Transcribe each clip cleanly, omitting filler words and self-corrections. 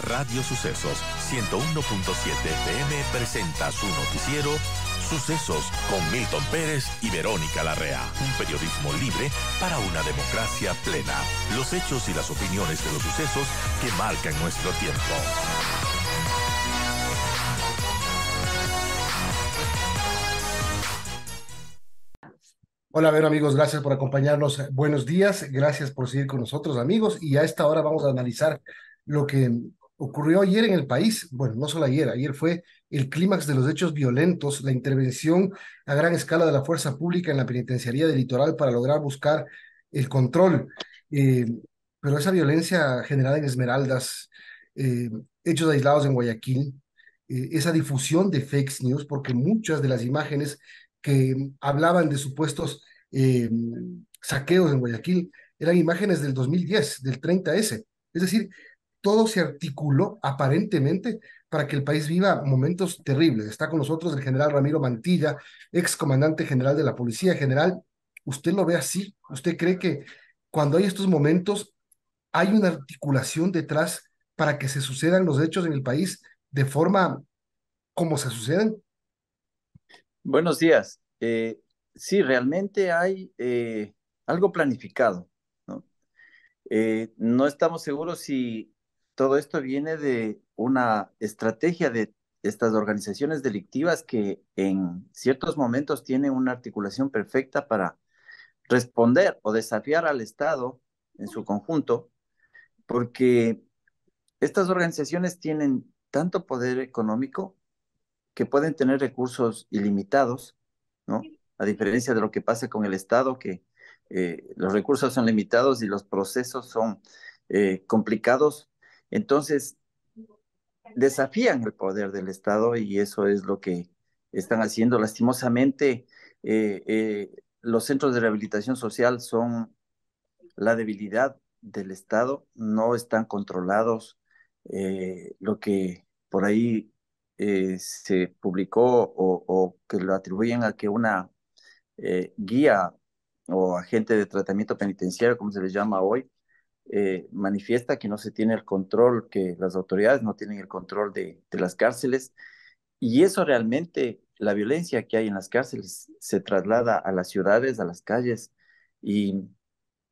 Radio Sucesos 101.7 FM presenta su noticiero Sucesos con Milton Pérez y Verónica Larrea. Un periodismo libre para una democracia plena. Los hechos y las opiniones de los sucesos que marcan nuestro tiempo. Hola, Vero, amigos, gracias por acompañarnos. Buenos días, gracias por seguir con nosotros, amigos. Y a esta hora vamos a analizar lo que ocurrió ayer en el país. Bueno, no solo ayer fue el clímax de los hechos violentos, la intervención a gran escala de la fuerza pública en la penitenciaría del Litoral para lograr buscar el control. Eh, pero esa violencia generada en Esmeraldas, eh, hechos aislados en Guayaquil, esa difusión de fake news, porque muchas de las imágenes que hablaban de supuestos eh, saqueos en Guayaquil eran imágenes del 2010, del 30S. Es decir, todo se articuló aparentemente para que el país viva momentos terribles. Está con nosotros el general Ramiro Mantilla, ex comandante general de la Policía. General, ¿usted lo ve así? ¿Usted cree que cuando hay estos momentos hay una articulación detrás para que se sucedan los hechos en el país de forma como se suceden? Buenos días. Sí, realmente hay algo planificado, ¿no? No estamos seguros si todo esto viene de una estrategia de estas organizaciones delictivas que en ciertos momentos tienen una articulación perfecta para responder o desafiar al Estado en su conjunto, porque estas organizaciones tienen tanto poder económico que pueden tener recursos ilimitados, ¿no? A diferencia de lo que pasa con el Estado, que los recursos son limitados y los procesos son complicados. Entonces, desafían el poder del Estado y eso es lo que están haciendo. Lastimosamente, los centros de rehabilitación social son la debilidad del Estado, no están controlados. Lo que por ahí se publicó o que lo atribuyen a que una guía o agente de tratamiento penitenciario, como se les llama hoy, manifiesta que no se tiene el control, que las autoridades no tienen el control de las cárceles, y eso realmente, la violencia que hay en las cárceles se traslada a las ciudades, a las calles, y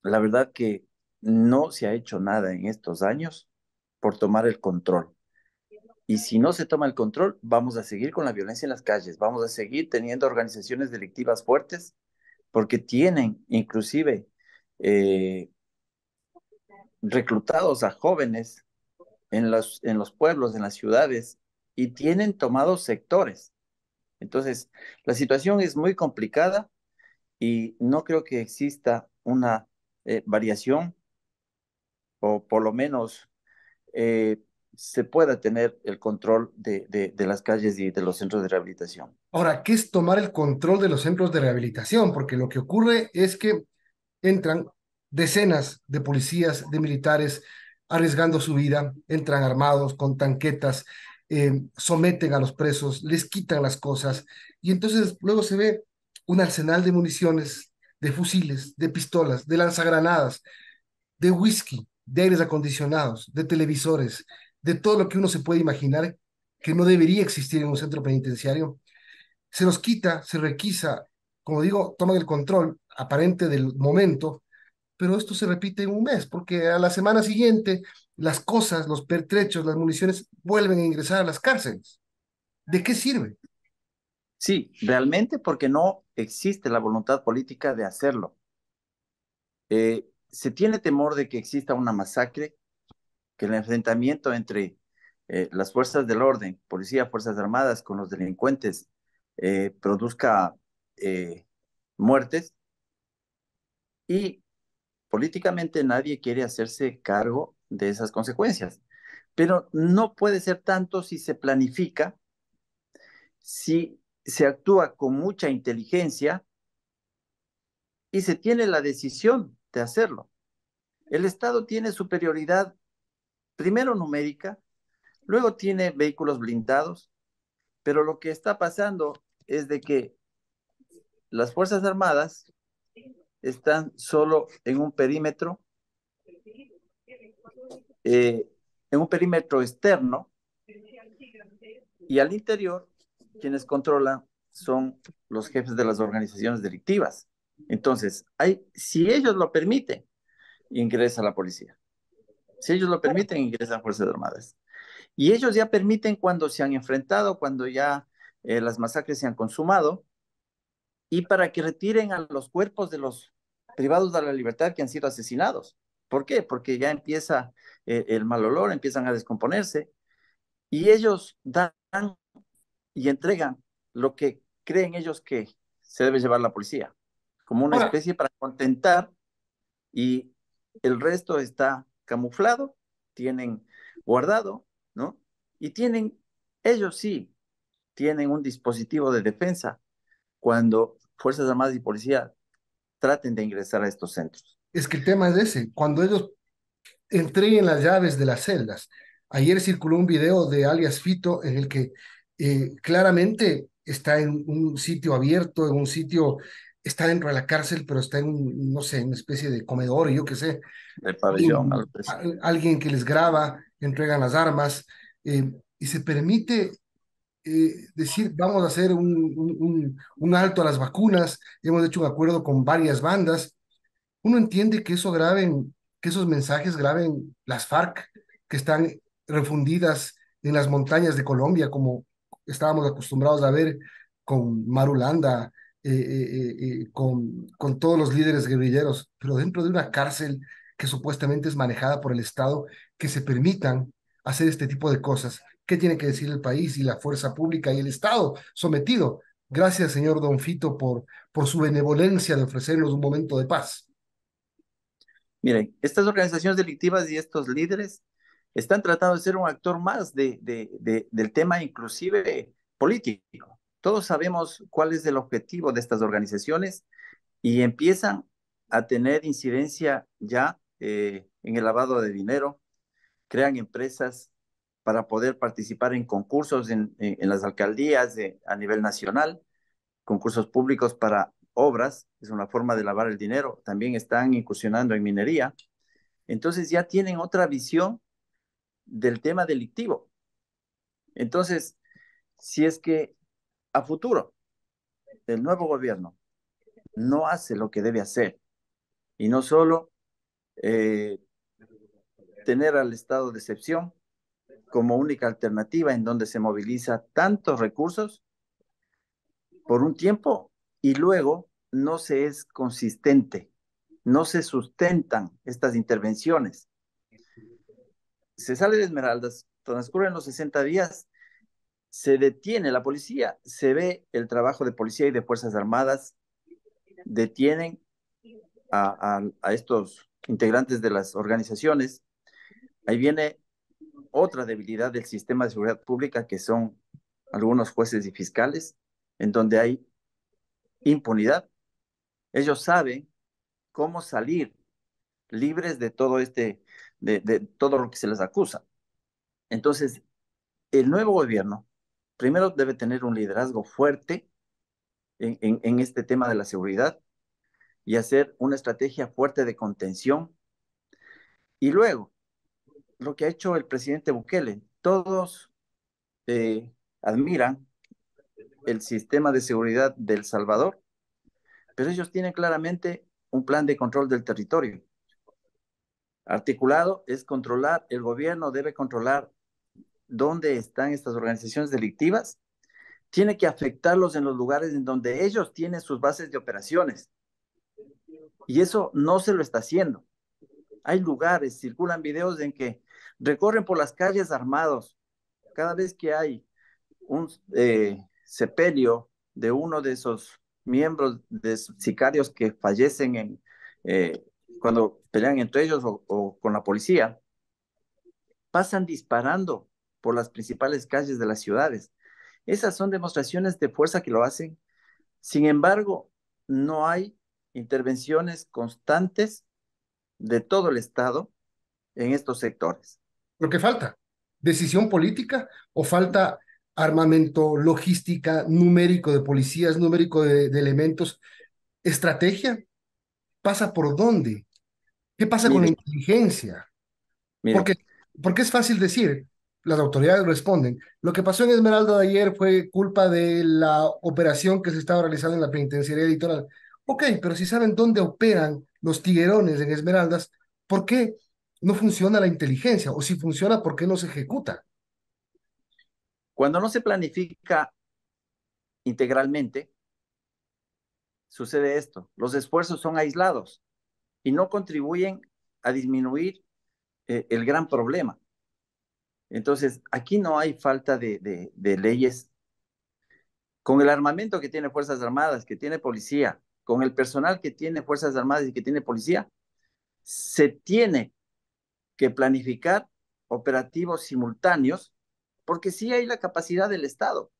la verdad que no se ha hecho nada en estos años por tomar el control. Y si no se toma el control, vamos a seguir con la violencia en las calles, vamos a seguir teniendo organizaciones delictivas fuertes porque tienen inclusive eh, reclutados a jóvenes en los pueblos, en las ciudades, y tienen tomados sectores. Entonces, la situación es muy complicada y no creo que exista una variación o por lo menos eh, se pueda tener el control de las calles y de los centros de rehabilitación. Ahora, ¿qué es tomar el control de los centros de rehabilitación? Porque lo que ocurre es que entran decenas de policías, de militares, arriesgando su vida, entran armados con tanquetas, someten a los presos, les quitan las cosas, y entonces luego se ve un arsenal de municiones, de fusiles, de pistolas, de lanzagranadas, de whisky, de aires acondicionados, de televisores, de todo lo que uno se puede imaginar que no debería existir en un centro penitenciario. Se los quita, se requisa, como digo, toman el control aparente del momento, pero esto se repite en un mes, porque a la semana siguiente las cosas, los pertrechos, las municiones vuelven a ingresar a las cárceles. ¿De qué sirve? Sí, realmente porque no existe la voluntad política de hacerlo. Se tiene temor de que exista una masacre, que el enfrentamiento entre las fuerzas del orden, policía, fuerzas armadas, con los delincuentes, produzca muertes y políticamente nadie quiere hacerse cargo de esas consecuencias. Pero no puede ser tanto si se planifica, si se actúa con mucha inteligencia y se tiene la decisión de hacerlo. El Estado tiene superioridad, primero numérica, luego tiene vehículos blindados, pero lo que está pasando es de que las Fuerzas Armadas están solo en un perímetro, eh, en un perímetro externo, y al interior, quienes controlan son los jefes de las organizaciones delictivas. Entonces, si ellos lo permiten, ingresa la policía. Si ellos lo permiten, ingresan Fuerzas Armadas. Y ellos ya permiten cuando se han enfrentado, cuando ya las masacres se han consumado, y para que retiren a los cuerpos de los privados de la libertad que han sido asesinados. ¿Por qué? Porque ya empieza el mal olor, empiezan a descomponerse, y ellos dan y entregan lo que creen ellos que se debe llevar la policía, como una Ahora, especie para contentar, y el resto está camuflado, tienen guardado, ¿no? Y ellos sí, tienen un dispositivo de defensa cuando Fuerzas Armadas y Policía traten de ingresar a estos centros. es que el tema es ese, cuando ellos entreguen las llaves de las celdas. Ayer circuló un video de alias Fito en el que claramente está en un sitio abierto, en un sitio, está dentro de la cárcel, pero está en, no sé, una especie de comedor, yo qué sé. El pabellón, algo así. Alguien que les graba, entregan las armas, y se permite decir, vamos a hacer un alto a las vacunas, hemos hecho un acuerdo con varias bandas. Uno entiende que que esos mensajes graben las FARC, que están refundidas en las montañas de Colombia, como estábamos acostumbrados a ver con Marulanda, con todos los líderes guerrilleros, pero dentro de una cárcel que supuestamente es manejada por el Estado, que se permitan hacer este tipo de cosas. ¿Qué tiene que decir el país y la fuerza pública y el Estado sometido? Gracias, señor Don Fito, por su benevolencia de ofrecernos un momento de paz. Miren, estas organizaciones delictivas y estos líderes están tratando de ser un actor más del tema inclusive político. Todos sabemos cuál es el objetivo de estas organizaciones y empiezan a tener incidencia ya en el lavado de dinero, crean empresas para poder participar en concursos en las alcaldías a nivel nacional, concursos públicos para obras, es una forma de lavar el dinero. También están incursionando en minería. Entonces ya tienen otra visión del tema delictivo. Entonces, si es que a futuro el nuevo gobierno no hace lo que debe hacer, y no solo eh, tener al estado de excepción como única alternativa en donde se moviliza tantos recursos por un tiempo y luego no se es consistente, no se sustentan estas intervenciones. Se sale de Esmeraldas, transcurren los 60 días, se detiene la policía, se ve el trabajo de policía y de Fuerzas Armadas, detienen a estos integrantes de las organizaciones. Ahí viene otra debilidad del sistema de seguridad pública, que son algunos jueces y fiscales, en donde hay impunidad. Ellos saben cómo salir libres de todo de todo lo que se les acusa. Entonces, el nuevo gobierno primero debe tener un liderazgo fuerte en este tema de la seguridad y hacer una estrategia fuerte de contención. Y luego, lo que ha hecho el presidente Bukele, todos admiran el sistema de seguridad de El Salvador, pero ellos tienen claramente un plan de control del territorio. Articulado es controlar, el gobierno debe controlar dónde están estas organizaciones delictivas, tiene que afectarlos en los lugares en donde ellos tienen sus bases de operaciones. Y eso no se lo está haciendo. Hay lugares, circulan videos en que recorren por las calles armados. Cada vez que hay un sepelio de uno de esos miembros de sicarios que fallecen cuando pelean entre ellos o con la policía, pasan disparando por las principales calles de las ciudades. Esas son demostraciones de fuerza que lo hacen. Sin embargo, no hay intervenciones constantes de todo el Estado en estos sectores. Lo que falta, decisión política o falta armamento, logística, numérico de policías, numérico de elementos, estrategia, ¿pasa por dónde? ¿Qué pasa con la Miren, inteligencia? miren, Porque porque es fácil decir, las autoridades responden, lo que pasó en Esmeralda de ayer fue culpa de la operación que se estaba realizando en la penitenciaría litoral. Ok, pero si saben dónde operan los tiguerones en Esmeraldas, ¿por qué no funciona la inteligencia? O si funciona, ¿por qué no se ejecuta? Cuando no se planifica integralmente, sucede esto. Los esfuerzos son aislados y no contribuyen a disminuir el gran problema. Entonces, aquí no hay falta de leyes. Con el armamento que tiene Fuerzas Armadas, que tiene policía, con el personal que tiene Fuerzas Armadas y que tiene policía, se tiene que planificar operativos simultáneos, porque sí hay la capacidad del Estado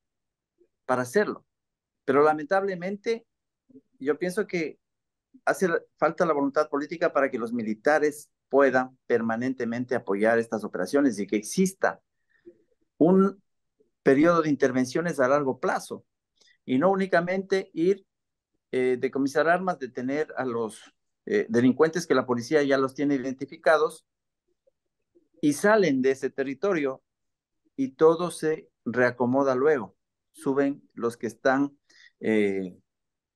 para hacerlo. Pero lamentablemente, yo pienso que hace falta la voluntad política para que los militares puedan permanentemente apoyar estas operaciones y que exista un periodo de intervenciones a largo plazo y no únicamente ir, decomisar armas, detener a los delincuentes que la policía ya los tiene identificados y salen de ese territorio y todo se reacomoda luego. Suben los que están en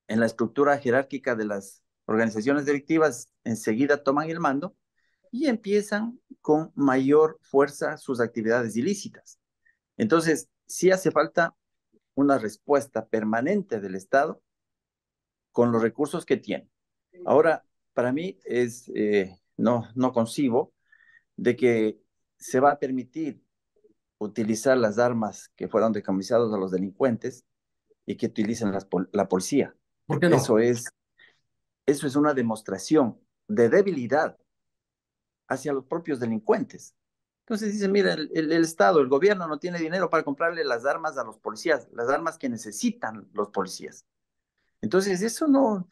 la estructura jerárquica de las organizaciones delictivas, enseguida toman el mando y empiezan con mayor fuerza sus actividades ilícitas. Entonces, sí hace falta una respuesta permanente del Estado con los recursos que tiene. Ahora, para mí no concibo de que se va a permitir utilizar las armas que fueron decomisadas a los delincuentes y que utilicen la policía. ¿Por qué Eso no? es, eso es una demostración de debilidad hacia los propios delincuentes. Entonces dice, mira, el Estado, el gobierno no tiene dinero para comprarle las armas a los policías, las armas que necesitan los policías. Entonces eso no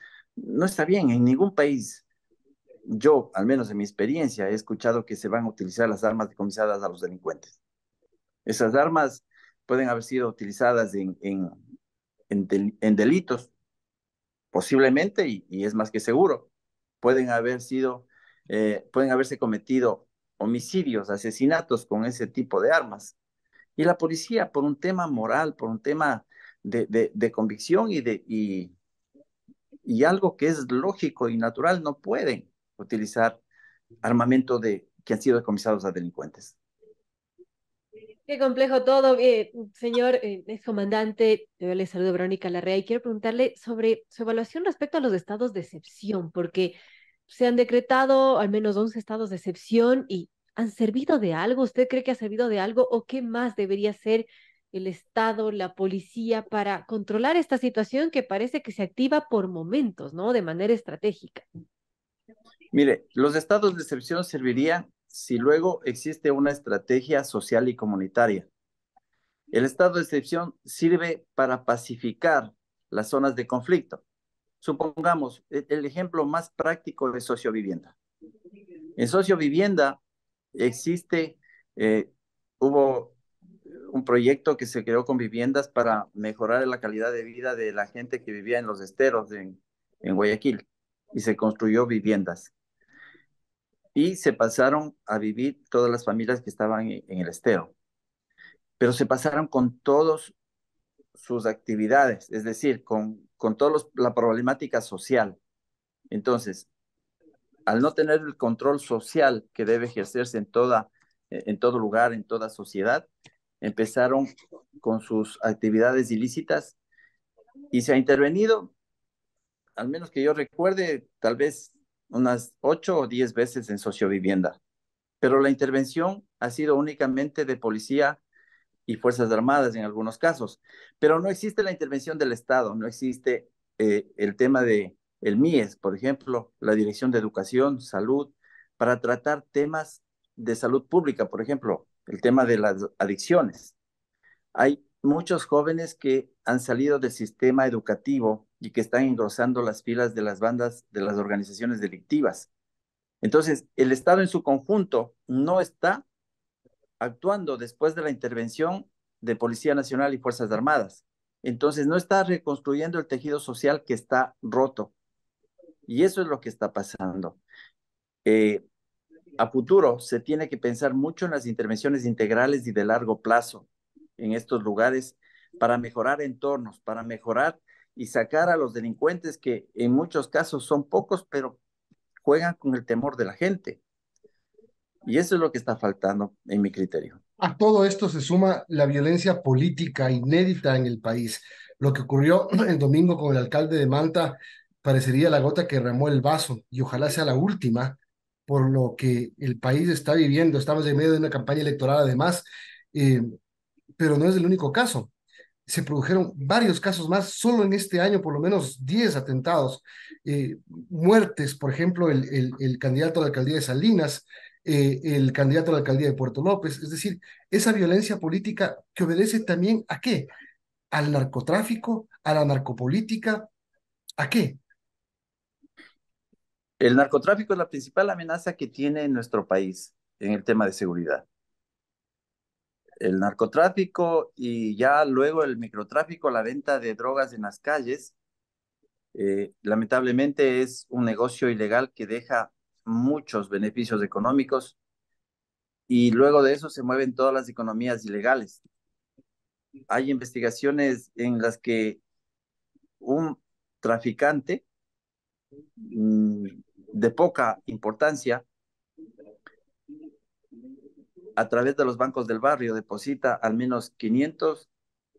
está bien en ningún país. Yo, al menos en mi experiencia, he escuchado que se van a utilizar las armas decomisadas a los delincuentes. Esas armas pueden haber sido utilizadas en delitos, posiblemente, y es más que seguro. Pueden haberse cometido homicidios, asesinatos con ese tipo de armas. Y la policía, por un tema moral, por un tema de convicción y algo que es lógico y natural, no pueden utilizar armamento que han sido decomisados a delincuentes. Qué complejo todo, señor excomandante. Yo le saludo Verónica Larrea y quiero preguntarle sobre su evaluación respecto a los estados de excepción, porque se han decretado al menos 11 estados de excepción y ¿han servido de algo? ¿Usted cree que ha servido de algo o qué más debería hacer el Estado, la policía para controlar esta situación que parece que se activa por momentos, ¿no? De manera estratégica. Mire, los estados de excepción servirían si luego existe una estrategia social y comunitaria. El estado de excepción sirve para pacificar las zonas de conflicto. Supongamos el ejemplo más práctico de sociovivienda. En sociovivienda existe, hubo un proyecto que se creó con viviendas para mejorar la calidad de vida de la gente que vivía en los esteros en Guayaquil y se construyó viviendas y se pasaron a vivir todas las familias que estaban en el estero, pero se pasaron con todas sus actividades, es decir, con toda la problemática social. Entonces, al no tener el control social que debe ejercerse en todo lugar, en toda sociedad, empezaron con sus actividades ilícitas y se ha intervenido, al menos que yo recuerde, tal vez unas 8 o 10 veces en sociovivienda. Pero la intervención ha sido únicamente de policía y Fuerzas Armadas en algunos casos, pero no existe la intervención del Estado, no existe el tema de el MIES, por ejemplo, la Dirección de Educación, Salud, para tratar temas de salud pública, por ejemplo, el tema de las adicciones. Hay muchos jóvenes que han salido del sistema educativo y que están engrosando las filas de las bandas de las organizaciones delictivas. Entonces, el Estado en su conjunto no está actuando después de la intervención de Policía Nacional y Fuerzas Armadas. Entonces, no está reconstruyendo el tejido social que está roto. Y eso es lo que está pasando. Eh, a futuro se tiene que pensar mucho en las intervenciones integrales y de largo plazo en estos lugares para mejorar entornos, para mejorar y sacar a los delincuentes que en muchos casos son pocos, pero juegan con el temor de la gente. Y eso es lo que está faltando en mi criterio. A todo esto se suma la violencia política inédita en el país. Lo que ocurrió el domingo con el alcalde de Manta parecería la gota que derramó el vaso y ojalá sea la última por lo que el país está viviendo. Estamos en medio de una campaña electoral además, eh, pero no es el único caso. Se produjeron varios casos más, solo en este año por lo menos 10 atentados, muertes, por ejemplo, el candidato a la alcaldía de Salinas, el candidato a la alcaldía de Puerto López, es decir, esa violencia política que obedece también ¿a qué? Al narcotráfico, a la narcopolítica, ¿a qué? El narcotráfico es la principal amenaza que tiene nuestro país en el tema de seguridad. El narcotráfico y ya luego el microtráfico, la venta de drogas en las calles, lamentablemente es un negocio ilegal que deja muchos beneficios económicos y luego de eso se mueven todas las economías ilegales. Hay investigaciones en las que un traficante de poca importancia a través de los bancos del barrio deposita al menos 500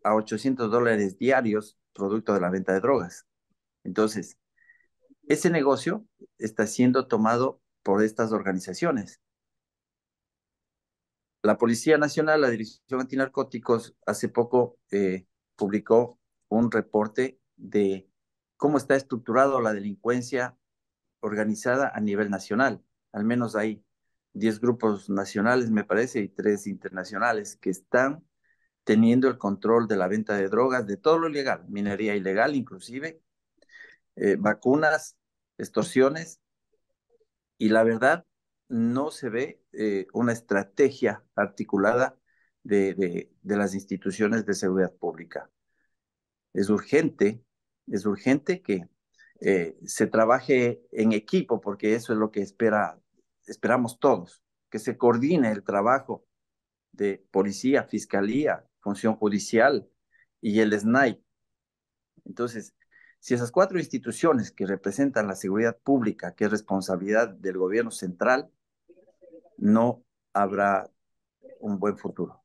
a 800 dólares diarios producto de la venta de drogas. Entonces, ese negocio está siendo tomado por estas organizaciones. La Policía Nacional, la Dirección Antinarcóticos, hace poco publicó un reporte de cómo está estructurado la delincuencia organizada a nivel nacional. Al menos hay 10 grupos nacionales, me parece, y 3 internacionales que están teniendo el control de la venta de drogas, de todo lo ilegal, minería ilegal inclusive, vacunas, extorsiones, y la verdad no se ve una estrategia articulada de las instituciones de seguridad pública. Es urgente, es urgente que se trabaje en equipo, porque eso es lo que esperamos todos, que se coordine el trabajo de policía, fiscalía, función judicial y el SNAI. Entonces, si esas 4 instituciones que representan la seguridad pública, que es responsabilidad del gobierno central, no habrá un buen futuro.